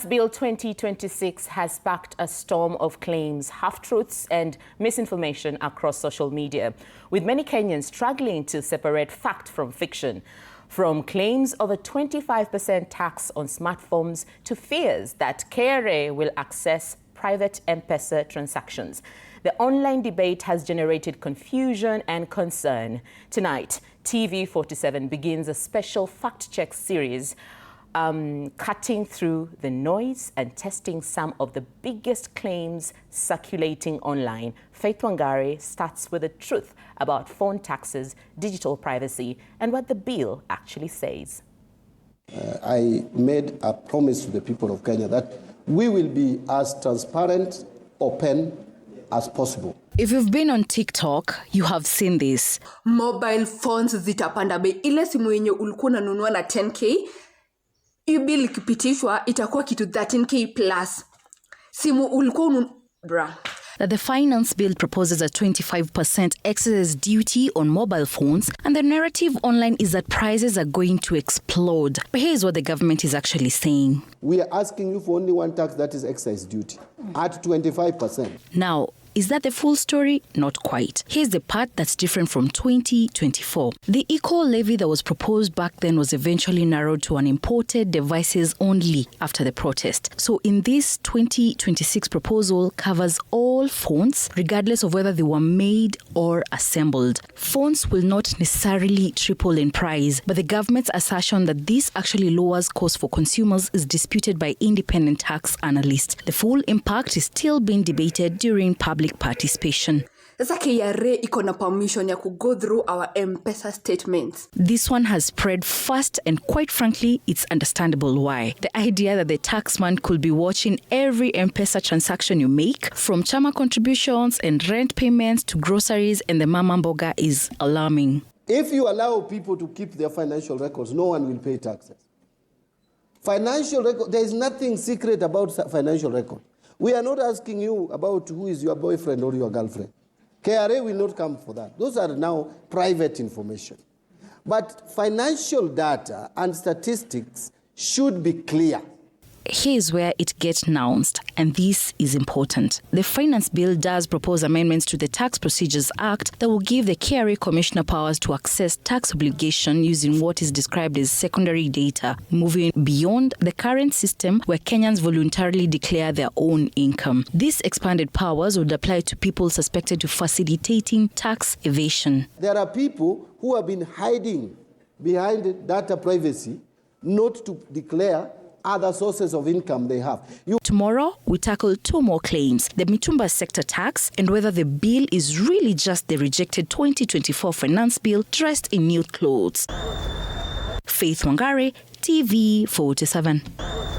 Bill 2026 has sparked a storm of claims, half-truths and misinformation across social media, with many Kenyans struggling to separate fact from fiction. From claims of a 25% tax on smartphones to fears that KRA will access private M-Pesa transactions. The online debate has generated confusion and concern. Tonight, TV47 begins a special fact-check series cutting through the noise and testing some of the biggest claims circulating online. Faith Wangari starts with the truth about phone taxes, digital privacy, and what the bill actually says. I made a promise to the people of Kenya that we will be as transparent, open as possible. If you've been on TikTok, you have seen this. Mobile phones zitapanda bei. Ile simu yenye ulikuwa unanunua na 10k, hiyo bill ikipitishwa itakuwa kitu 13k plus. Simu ulikuwa That the finance bill proposes a 25% excess duty on mobile phones, and the narrative online is that prices are going to explode. But here's what the government is actually saying. We are asking you for only one tax, that is excise duty, at 25%. Now, is that the full story? Not quite. Here's the part that's different from 2024. The eco-levy that was proposed back then was eventually narrowed to unimported devices only after the protest. So in this 2026 proposal covers all phones, regardless of whether they were made or assembled. Phones will not necessarily triple in price, but the government's assertion that this actually lowers costs for consumers is disputed by independent tax analysts. The full impact is still being debated during public participation. Sasa KRA iko na permission ya go through our M-Pesa statements. This one has spread fast, and quite frankly, it's understandable why. The idea that the taxman could be watching every M-Pesa transaction you make, from chama contributions and rent payments to groceries and the mama mboga, is alarming. If you allow people to keep their financial records, no one will pay taxes. Financial record, there is nothing secret about financial record. We are not asking you about who is your boyfriend or your girlfriend. KRA will not come for that. Those are now private information. But financial data and statistics should be clear. Here's where it gets nuanced, and this is important. The Finance Bill does propose amendments to the Tax Procedures Act that will give the KRA Commissioner powers to access tax obligation using what is described as secondary data, moving beyond the current system where Kenyans voluntarily declare their own income. These expanded powers would apply to people suspected of facilitating tax evasion. There are people who have been hiding behind data privacy not to declare other sources of income they have. Tomorrow, we tackle two more claims, the Mitumba sector tax and whether the bill is really just the rejected 2024 finance bill dressed in new clothes. Faith Wangari, TV47.